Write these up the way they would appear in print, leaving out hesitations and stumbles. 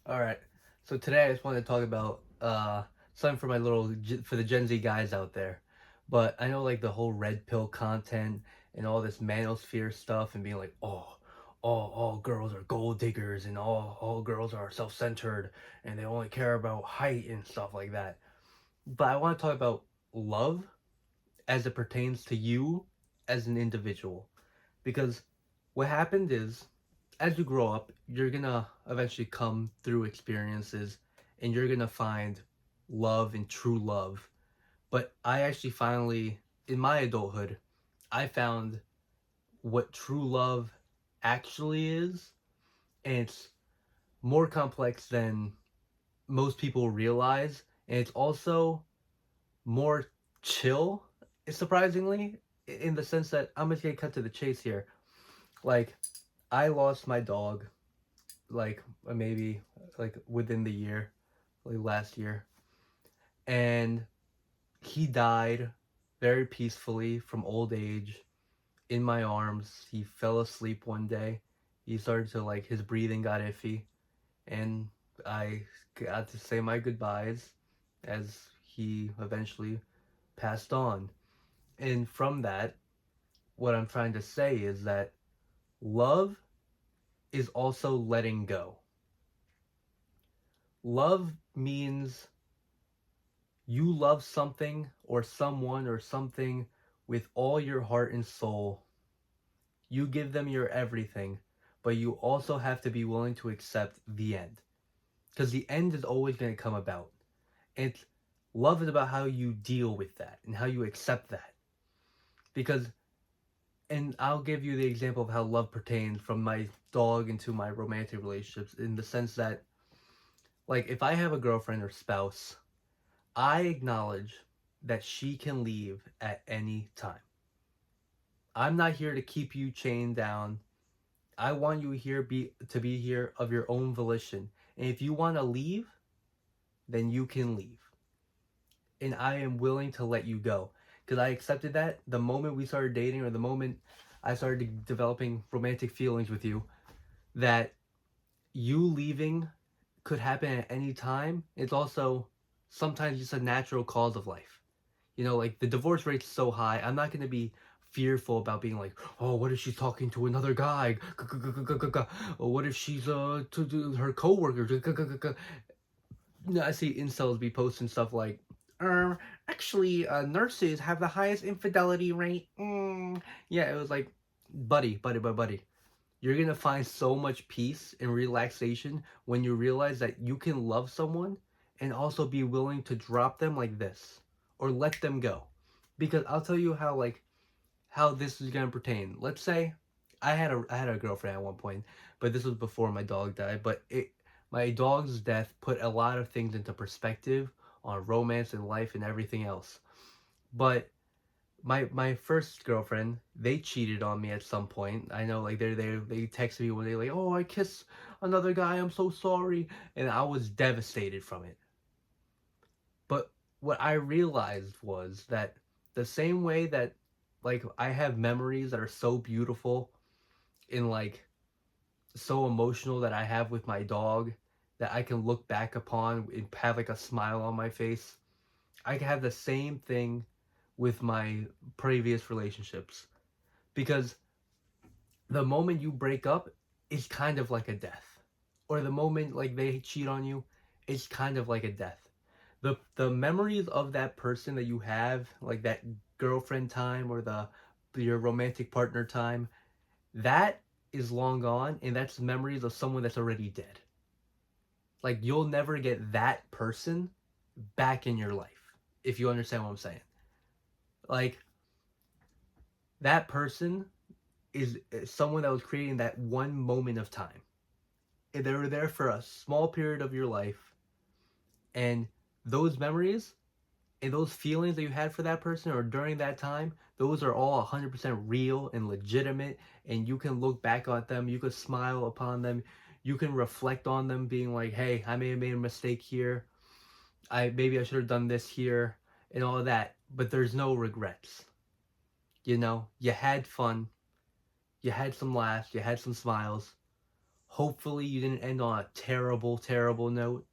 All right. So today I just want to talk about something for for the Gen Z guys out there. But I know like the whole red pill content and all this manosphere stuff and being like, oh, all girls are gold diggers and all girls are self-centered and they only care about height and stuff like that. But I want to talk about love as it pertains to you as an individual. Because what happened is, as you grow up, you're gonna eventually come through experiences and you're gonna find love and true love. But I actually finally, in my adulthood, I found what true love actually is. And it's more complex than most people realize. And it's also more chill, surprisingly, in the sense that I'm just gonna cut to the chase here. Like, I lost my dog like maybe like within the year, like last year, and he died very peacefully from old age in my arms. He fell asleep one day. He started to like his breathing got iffy, and I got to say my goodbyes as he eventually passed on. And from that, what I'm trying to say is that love is also letting go. Love means you love something or someone or something with all your heart and soul. You give them your everything, but you also have to be willing to accept the end. Because the end is always going to come about. And love is about how you deal with that and how you accept that. Because, and I'll give you the example of how love pertains from my dog into my romantic relationships in the sense that, like, if I have a girlfriend or spouse, I acknowledge that she can leave at any time. I'm not here to keep you chained down. I want you here to be here of your own volition. And if you want to leave, then you can leave. And I am willing to let you go. Because I accepted that the moment we started dating or the moment I started developing romantic feelings with you, that you leaving could happen at any time. It's also sometimes just a natural cause of life. You know, like the divorce rate's so high. I'm not going to be fearful about being like, oh, what if she's talking to another guy? Or what if she's to her coworker? I see incels be posting stuff like, actually, nurses have the highest infidelity rate. Yeah, it was like, buddy. You're gonna find so much peace and relaxation when you realize that you can love someone and also be willing to drop them like this or let them go. Because I'll tell you how this is gonna pertain. Let's say I had a girlfriend at one point, but this was before my dog died. But it my dog's death put a lot of things into perspective on romance and life and everything else. But my first girlfriend, they cheated on me at some point. I know, like they texted me when they like, oh, I kissed another guy. I'm so sorry, and I was devastated from it. But what I realized was that the same way that like I have memories that are so beautiful and like so emotional that I have with my dog that I can look back upon and have like a smile on my face. I can have the same thing with my previous relationships because the moment you break up is kind of like a death, or the moment like they cheat on you is kind of like a death. The memories of that person that you have, like that girlfriend time or the your romantic partner time, that is long gone, and that's memories of someone that's already dead. Like you'll never get that person back in your life, if you understand what I'm saying. Like that person is someone that was creating that one moment of time. They were there for a small period of your life, and those memories and those feelings that you had for that person or during that time, those are all 100% real and legitimate, and you can look back at them, you can smile upon them, you can reflect on them being like, hey, I may have made a mistake here, I should have done this here and all of that, but there's no regrets. You know, you had fun, you had some laughs, you had some smiles. Hopefully you didn't end on a terrible, terrible note.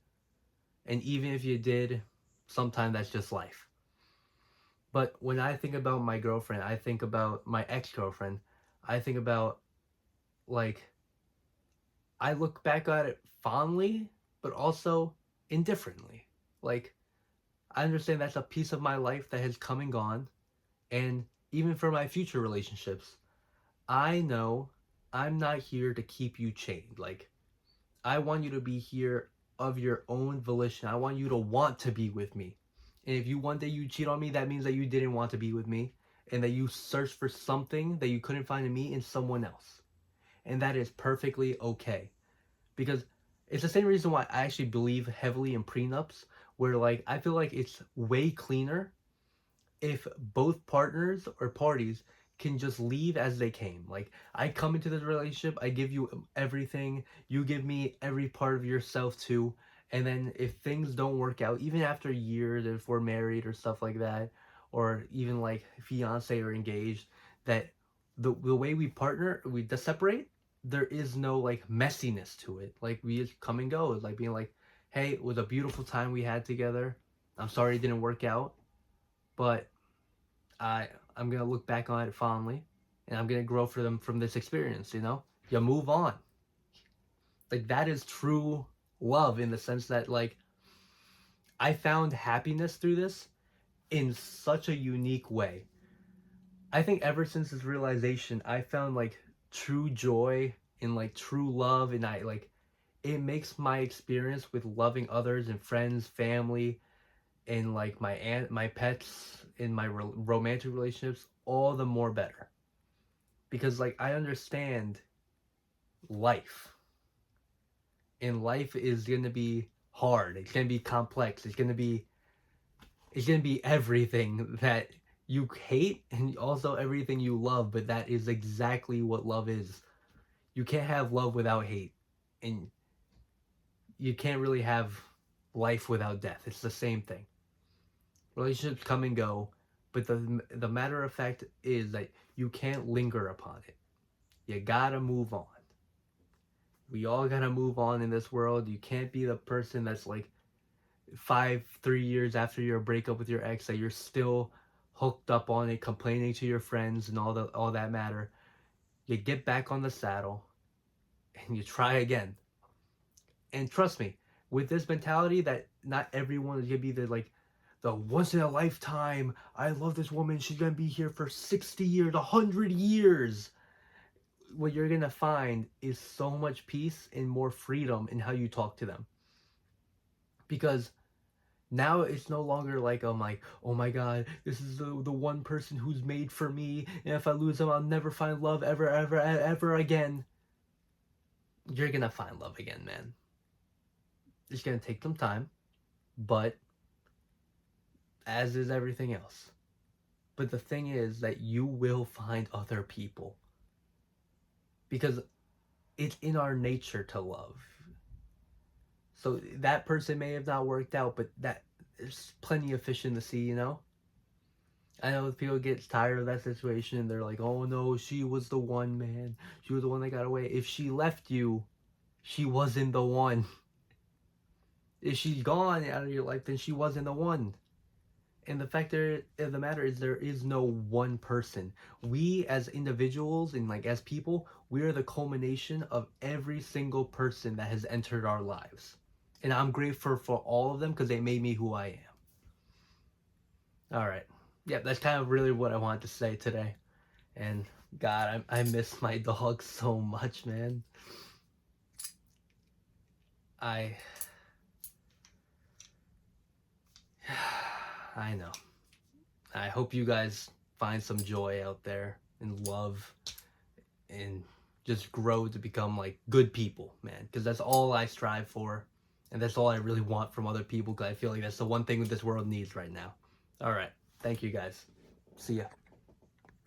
And even if you did, sometimes that's just life. But when I think about my girlfriend, I think about my ex-girlfriend. I think about, like, I look back at it fondly, but also indifferently. Like, I understand that's a piece of my life that has come and gone. And even for my future relationships, I know I'm not here to keep you chained. Like, I want you to be here of your own volition. I want you to want to be with me. And if you one day you cheat on me, that means that you didn't want to be with me and that you searched for something that you couldn't find in me in someone else. And that is perfectly okay. Because it's the same reason why I actually believe heavily in prenups, where like I feel like it's way cleaner if both partners or parties can just leave as they came. Like, I come into this relationship, I give you everything, you give me every part of yourself too. And then if things don't work out, even after years, if we're married or stuff like that, or even like fiance or engaged, that the way we partner, we just separate, there is no like messiness to it. Like, we just come and go. It's like being like, hey, it was a beautiful time we had together. I'm sorry it didn't work out, but I I'm gonna look back on it fondly, and I'm gonna grow for them from this experience. You move on. Like, that is true love, in the sense that like I found happiness through this in such a unique way. I think ever since this realization, I found like true joy in like true love, and I like it makes my experience with loving others and friends, family, and like my pets, in my romantic relationships, all the more better, because like I understand life, and life is going to be hard, it's going to be complex, it's going to be everything that you hate and also everything you love, but that is exactly what love is. You can't have love without hate, and you can't really have life without death. It's the same thing. Relationships come and go, but the matter of fact is that you can't linger upon it. You gotta move on. We all gotta move on in this world. You can't be the person that's like 3 years after your breakup with your ex that you're still hooked up on it, complaining to your friends and all that matter. You get back on the saddle and you try again. And trust me, with this mentality that not everyone is gonna be the once in a lifetime, I love this woman, she's gonna be here for 60 years, 100 years. What you're gonna find is so much peace and more freedom in how you talk to them. Because now it's no longer like I'm like, oh my god, this is the one person who's made for me, and if I lose him, I'll never find love ever, ever, ever again. You're gonna find love again, man. It's gonna take some time, but as is everything else. But the thing is that you will find other people, because it's in our nature to love. So that person may have not worked out, but that there's plenty of fish in the sea. I know people get tired of that situation and they're like, oh no, she was the one, man. She was the one that got away. If she left you, she wasn't the one. If she's gone out of your life, then she wasn't the one. And the fact of the matter is, there is no one person. We as individuals and like as people, we are the culmination of every single person that has entered our lives. And I'm grateful for all of them because they made me who I am. All right. Yeah, that's kind of really what I wanted to say today. And God, I miss my dog so much, man. I I know. I hope you guys find some joy out there and love and just grow to become like good people, man. Because that's all I strive for, and that's all I really want from other people. Because I feel like that's the one thing that this world needs right now. All right, thank you guys. See ya.